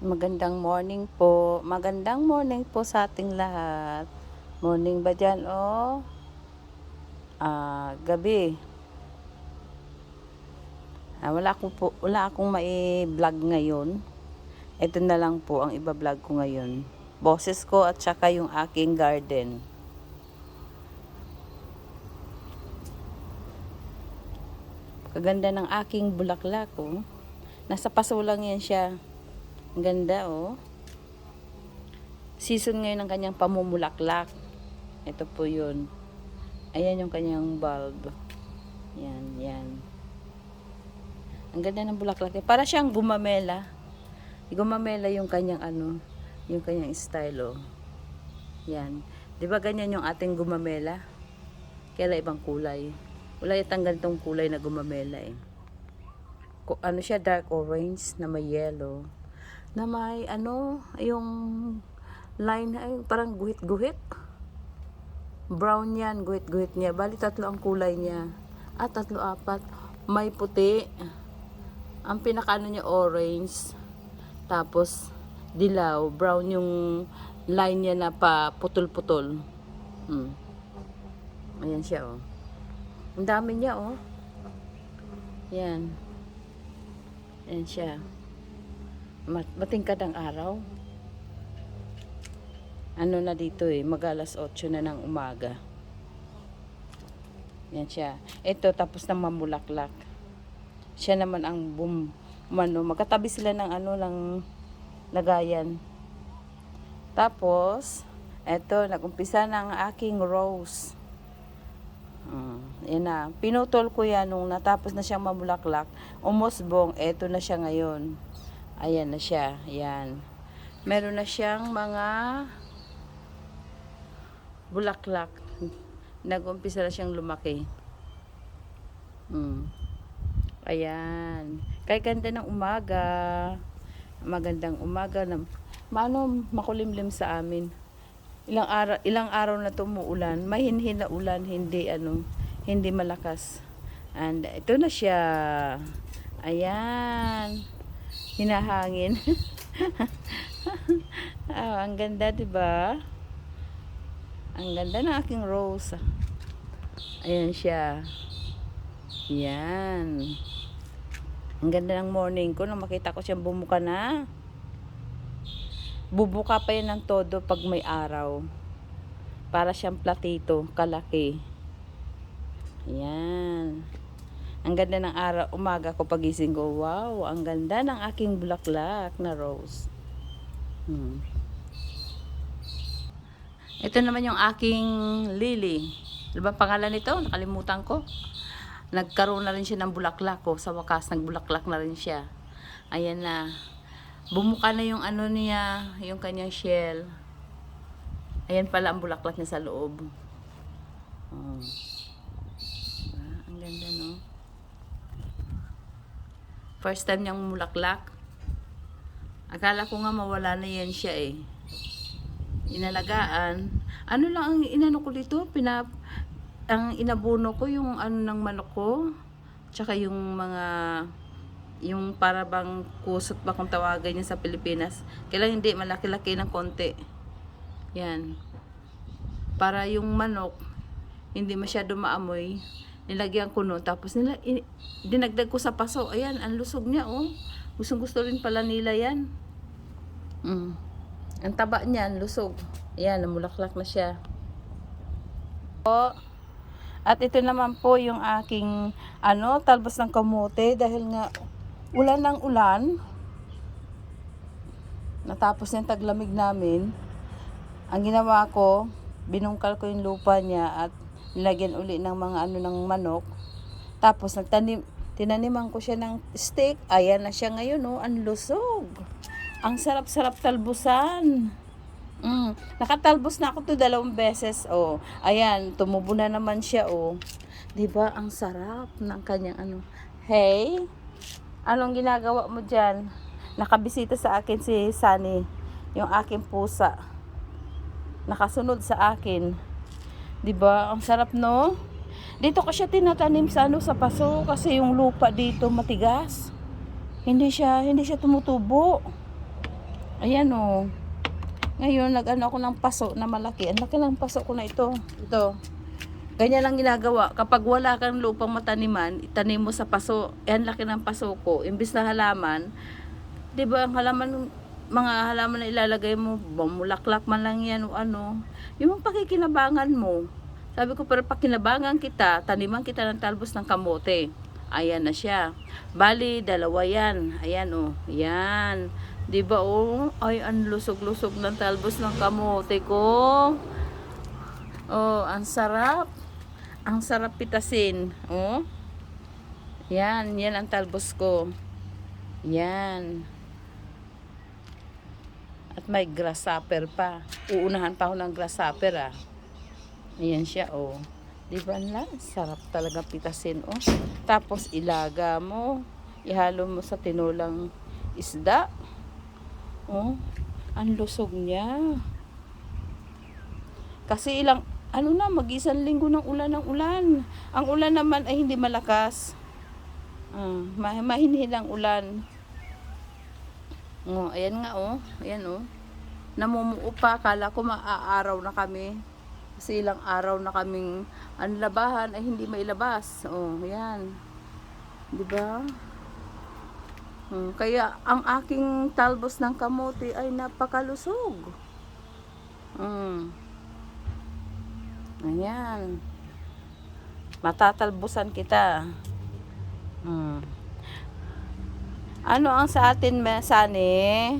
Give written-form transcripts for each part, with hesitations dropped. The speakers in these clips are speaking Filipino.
Magandang morning po. Magandang morning po sa ating lahat. Morning ba dyan o gabi? Wala akong mai-vlog ngayon. Ito na lang po ang iba-vlog ko ngayon. Boses ko at saka yung aking garden. Kaganda ng aking bulaklak oh. Nasa paso lang yan siya. Ang ganda oh. Season ngayon ng kanyang pamumulaklak. Ito po yun. Ayan yung kanyang bulb. Yan, yan. Ang ganda ng bulaklak. Para siyang gumamela. Gumamela yung kanyang yung kanyang style oh. Yan. 'Di ba ganyan yung ating gumamela? Kaya ibang kulay. Wala yatang ganitong kulay na gumamela eh. Ano siya, dark orange na may yellow. Na may yung line ay parang guhit-guhit. Brown yan, guhit-guhit niya. Bali tatlo ang kulay niya. Tatlo, apat. May puti. Ang pinakaano niya orange. Tapos dilaw, brown yung line niya na pa putol-putol. Ayan siya oh. Ang dami niya oh. Yan. Ayan siya. Matingkad ang araw. Ano na dito eh, mag-alas 8 na ng umaga. Yan siya. Ito tapos na mamulaklak. Siya naman ang magkatabi sila ng ng lagayan. Tapos, eto, nagumpisa na ang aking rose. Yan na. Pinutol ko yan nung natapos na siyang mamulaklak. Umusbong. Eto na siya ngayon. Ayan na siya. Yan. Meron na siyang mga bulaklak. Nagumpisa na siyang lumaki. Ayan. Kaya ganda ng umaga. Magandang umaga na makulimlim sa amin. Ilang araw na tumuulan. May hinhin na ulan, hindi malakas. And ito na siya. Ayan. Hinahangin. Ang ganda, 'di ba? Ang ganda ng aking rose. Ayan siya. Yan. Ang ganda ng morning ko nung makita ko siyang bumuka na. Bubuka pa yan ng todo pag may araw. Para siyang platito, kalaki. Yan. Ang ganda ng araw, umaga ko pagising ko. Wow, ang ganda ng aking bulaklak na rose. Ito naman yung aking lily. Ano ba pangalan nito? Nakalimutan ko. Nagkaroon na rin siya ng bulaklak ko. Sa wakas, nagbulaklak na rin siya. Ayan na. Bumuka na yung niya, yung kanyang shell. Ayan pala ang bulaklak niya sa loob. Ang ganda, no? First time niyang bulaklak. Akala ko nga mawala na yan siya eh. Inalagaan. Ano lang ang inano ko dito? Ang inabuno ko yung ng manok ko. Tsaka yung yung para bang kusot ba kung tawagan niya sa Pilipinas. Kailangan hindi malaki-laki ng konti. Yan. Para yung manok hindi masyado maamoy. Nilagyan ko noon. Tapos dinagdag ko sa paso. Ayan, ang lusog niya oh. Gustong-gusto rin pala nila yan. Ang taba niya, ang lusog. Ayan, namulaklak na siya. At ito naman po yung aking talbos ng kamote dahil nga ulan ng ulan. Natapos yung taglamig namin. Ang ginawa ko, binungkal ko yung lupa niya at nilagyan uli ng mga ng manok. Tapos tinaniman ko siya ng stick. Ayan na siya ngayon oh, ang lusog. Ang sarap-sarap talbusan. Nakatalbos na ako to 2 beses oh. Ayan, tumubo na naman siya oh. 'Di ba ang sarap ng kanyang Hey, anong ginagawa mo diyan? Nakabisita sa akin si Sunny, yung aking pusa. Nakasunod sa akin. 'Di ba? Ang sarap no? Dito ko siya tinatanim sa sa paso kasi yung lupa dito matigas. Hindi siya tumutubo. Ayan o. Ngayon, nag-ano ako ng paso na malaki. Ang laki ng paso ko na ito. Ito. Ganyan lang ginagawa. Kapag wala kang lupang mataniman, itanim mo sa paso. Yan laki ng paso ko. Imbis na halaman, 'di ba, ang halaman, mga halaman na ilalagay mo, bumulaklak man lang yan o ano. Yung pakikinabangan mo. Sabi ko, pero pakinabangan kita, taniman kita ng talbos ng kamote. Ayan na siya. Bali, dalawa yan. Ayan o. Yan. 'Di ba oh? Ay, ang lusog-lusog ng talbos ng kamote ko. Oh, ang sarap. Ang sarap pitasin. Oh. Yan, yan ang talbos ko. Yan. At may grasshopper pa. Uunahan pa ako ng grasshopper ah. Ayan siya oh. Di ba lang? Sarap talaga pitasin oh. Tapos ilaga mo. Ihalo mo sa tinulang isda. Oh. Ang lusog niya. Kasi ano na, mag-isang linggo ng ulan ng ulan. Ang ulan naman ay hindi malakas. Mahinhilang ulan. Oh, ayan nga oh. Ayan oh. Namumuo pa. Akala ko maaaraw na kami. Kasi ilang araw na kaming anlabahan ay hindi mailabas. Oh, ayan. 'Di ba? Kaya ang aking talbos ng kamote ay napakalusog. Ayan. Matatalbusan kita. Ano ang sa atin, Sani?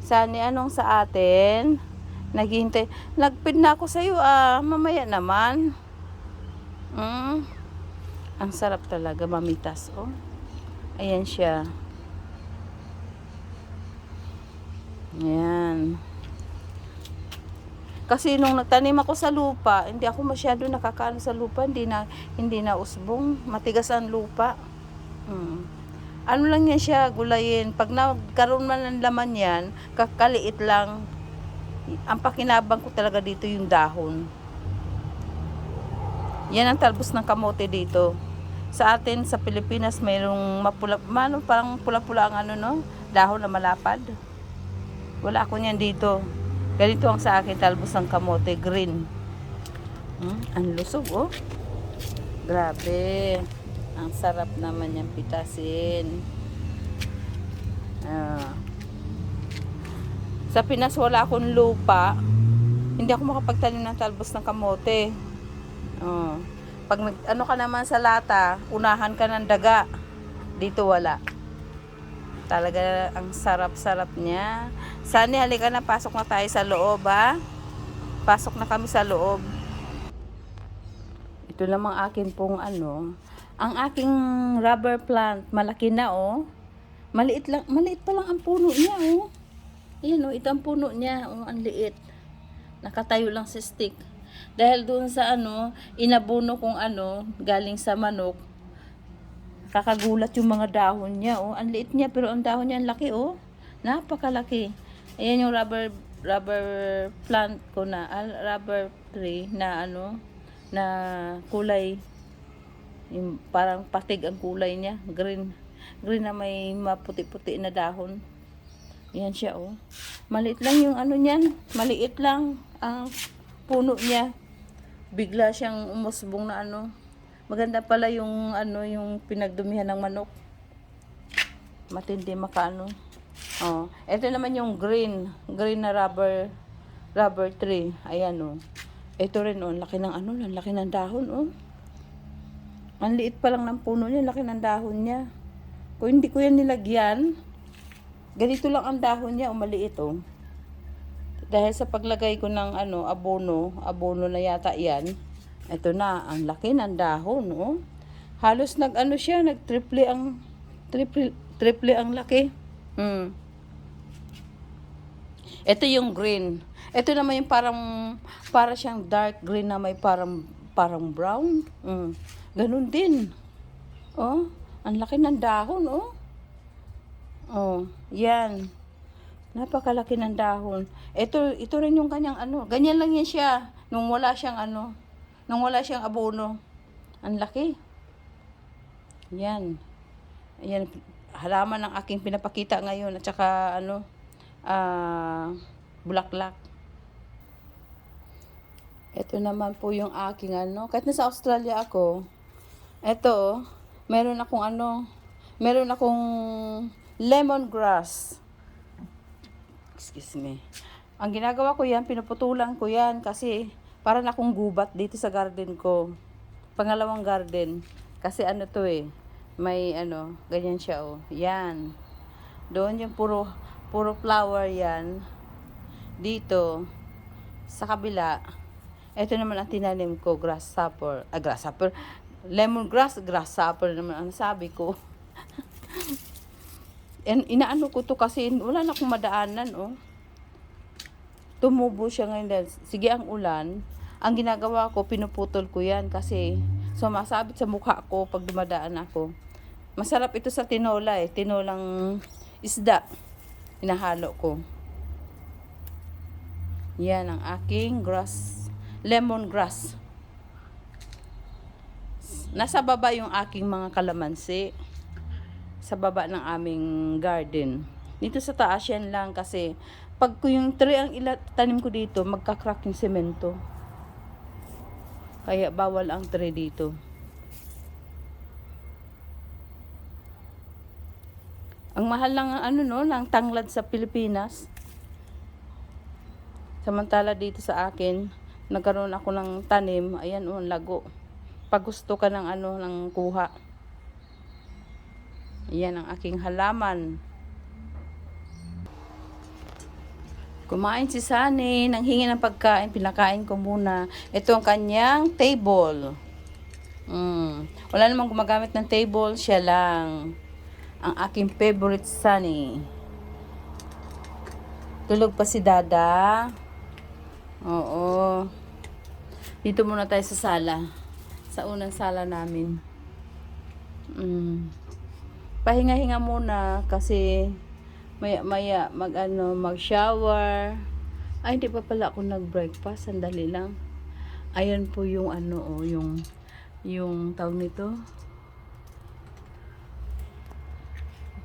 Sani, anong sa atin? Naghihintay. Nagpid na ako sa'yo mamaya naman. Ang sarap talaga, mamitas oh. Ayan siya. Ayan. Kasi nung nagtanim ako sa lupa, hindi ako masyado nakakaano sa lupa, hindi na usbong, matigas ang lupa. Ano lang yan siya, gulayin. Pag nagkaroon man ng laman yan, kakaliit lang. Ang pakinabang ko talaga dito yung dahon. Yan ang talbos ng kamote dito. Sa atin, sa Pilipinas, mayroong parang pula-pula ang dahon na malapad. Wala ako niyan dito. Ganito ang sa akin, talbos ng kamote, green. Ang lusog oh. Grabe. Ang sarap naman yung pitasin. Sa Pinas wala akong lupa. Hindi ako makapagtanim ng talbos ng kamote. Pag ano ka naman sa lata, unahan ka ng daga. Dito wala. Talaga ang sarap-sarap niya. Sani, halika na, pasok na tayo sa loob ha. Pasok na kami sa loob. Ito namang akin pong ang aking rubber plant, malaki na oh. Maliit pa lang ang puno niya oh. Ayan oh, ito ang puno niya oh, ang liit. Nakatayo lang sa stick. Dahil doon sa inabuno kong galing sa manok. Kakagulat yung mga dahon niya oh. Ang liit niya pero ang dahon niya ang laki oh. Napakalaki. Ayan yung rubber plant ko na, rubber tree na na kulay, yung parang patig ang kulay niya, green na may maputi-puti na dahon. Yan siya oh. Maliit lang yung niyan, maliit lang ang puno niya. Bigla siyang umusbong na Maganda pala yung yung pinagdumihan ng manok. Matindi makaano. Oh, ito naman yung green na rubber tree. Ayan oh. Ito rin oh, laki ng laki ng dahon oh. Ang liit pa lang ng puno niya, laki ng dahon niya. Kung hindi ko yan nilagyan, ganito lang ang dahon niya, maliit oh. Dahil sa paglagay ko ng abono na yata yan, ito na, ang laki ng dahon oh. Halos siya, triple ang laki. Ito yung green. Ito naman yung para siyang dark green na may parang brown. Ganun din. Oh, ang laki ng dahon oh. Oh, yan. Napakalaki ng dahon. Ito rin yung kanyang ganyan lang yan siya nung wala siyang abono. Ang laki. Yan. Ayan, halaman ng aking pinapakita ngayon at saka bulaklak. Ito naman po yung aking ano, kahit nasa Australia ako, ito, meron akong lemongrass. Excuse me. Ang ginagawa ko yan, pinuputulan ko yan kasi para na akong gubat dito sa garden ko. Pangalawang garden. Kasi ano to eh, may ano, ganyan siya oh. Yan. Doon yung puro flower yan. Dito, sa kabila, ito naman ang tinanim ko, grasshopper. Lemongrass, grasshopper naman ang sabi ko. Inaano ko to kasi wala na akong madaanan, oh. Tumubo siya ngayon dahil sige ang ulan. Ang ginagawa ko, pinuputol ko yan kasi sumasabit sa mukha ko pag dumadaan ako. Masarap ito sa tinola eh. Tinolang isda. Hinahalo ko. Yan ang aking lemongrass. Nasa baba yung aking mga kalamansi. Sa baba ng aming garden. Dito sa taas yan lang kasi pag yung tree ang tanim ko dito, magka-crack yung semento. Kaya bawal ang tree dito. Ang mahal lang ng tanglad sa Pilipinas. Samantala dito sa akin, nagkaroon ako ng tanim, ayan lago. Pag gusto ka ng kuha. Ayan ang aking halaman. Kumain si Sunny, nanghingi ng pagkain, pinakain ko muna. Ito ang kanyang table. Wala namang gumagamit ng table, siya lang. Ang aking favorite Sunny. Tulog pa si Dada. Oo. Dito muna tayo sa sala. Sa unang sala namin. Pahinga-hinga muna kasi maya mag-shower. Ay, hindi pa pala ako nag-breakfast. Sandali lang. Ayan po yung yung tawag nito.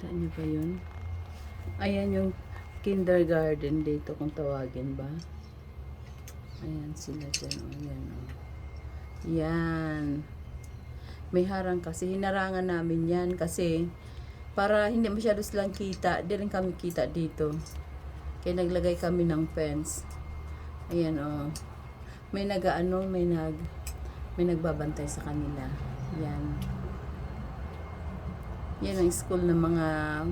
Kita niyo ba yun? Ayan yung kindergarten dito kung tawagin ba. Ayan sila dyan. Ayan o. Yan. May harang kasi. Hinarangan namin yan kasi para hindi masyado silang kita. Di rin kami kita dito. Kaya naglagay kami ng fence. Ayan o. May nagbabantay sa kanila. Yan. Yan ang school ng mga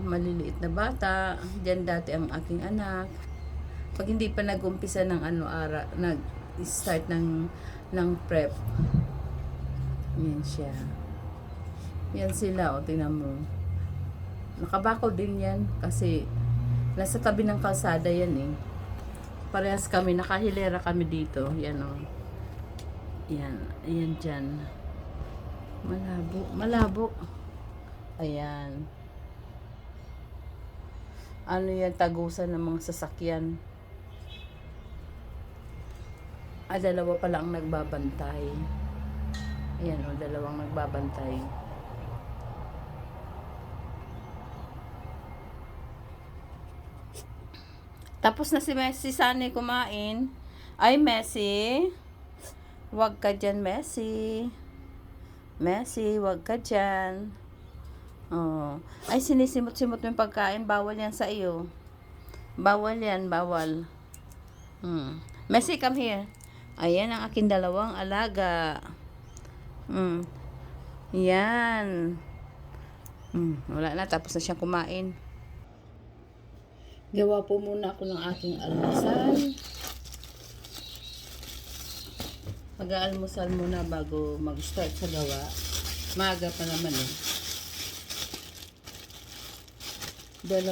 maliliit na bata. Diyan dati ang aking anak. Pag hindi pa nag-umpisa ng nag-start ng prep. Yan siya. Yan sila, o tingnan mo. Nakabako din yan kasi nasa tabi ng kalsada yan eh. Parehas kami, nakahilera kami dito. Yan o. Yan, ayan dyan. Malabo. Ayan. Ano yan, tagusan ng mga sasakyan. Dalawa pala ang nagbabantay. Ayan o, dalawang nagbabantay. Tapos na si Sunny kumain. Ay, Messi. Huwag ka dyan, Messi. Messi, huwag ka dyan. Oh. Ay, sinisimot-simot mo yung pagkain. Bawal yan sa iyo. Bawal yan, bawal. Messi, come here. Ayan ang aking dalawang alaga. Yan. Wala na, tapos na siyang kumain. Gawa po muna ako ng aking almusal. Mag-aalmusal muna bago mag-start sa gawa. Maaga pa naman eh. 2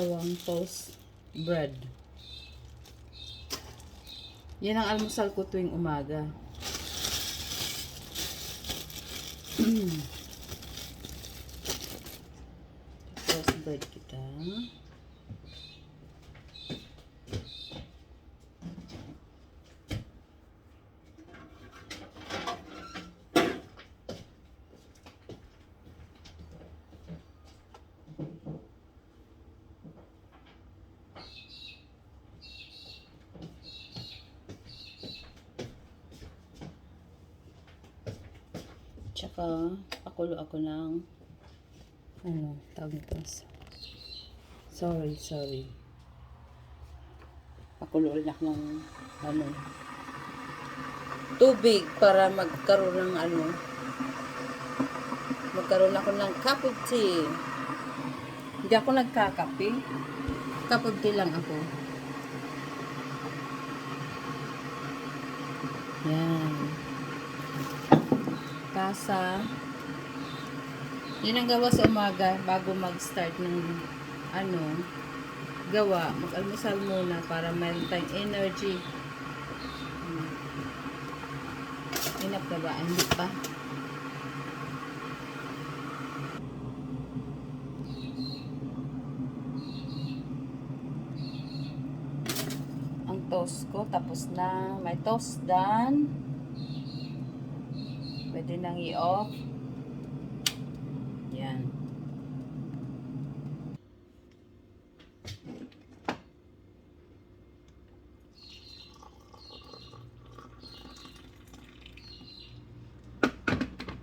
toast bread. Yan ang almusal ko tuwing umaga. Toast bread kita. Tsaka, pakulo ako ng, ano, tawag nito. Sorry. Pakulo ulit ako ng, ano, tubig para magkaroon ng, magkaroon ako ng cup of tea. Hindi ako nagkakape. Cup of tea lang ako. Yan. Tasa. Yun ang gawa sa umaga bago mag-start ng gawa. Mag-almusal muna para mayroon tayong energy. Enough na ba? Hindi pa. Ang toast ko tapos na. May toast done. Pwede nang i-off. Yan.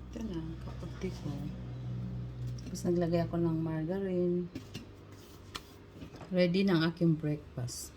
Ito na, kaputi ko. Tapos naglagay ako ng margarine. Ready na ang aking breakfast.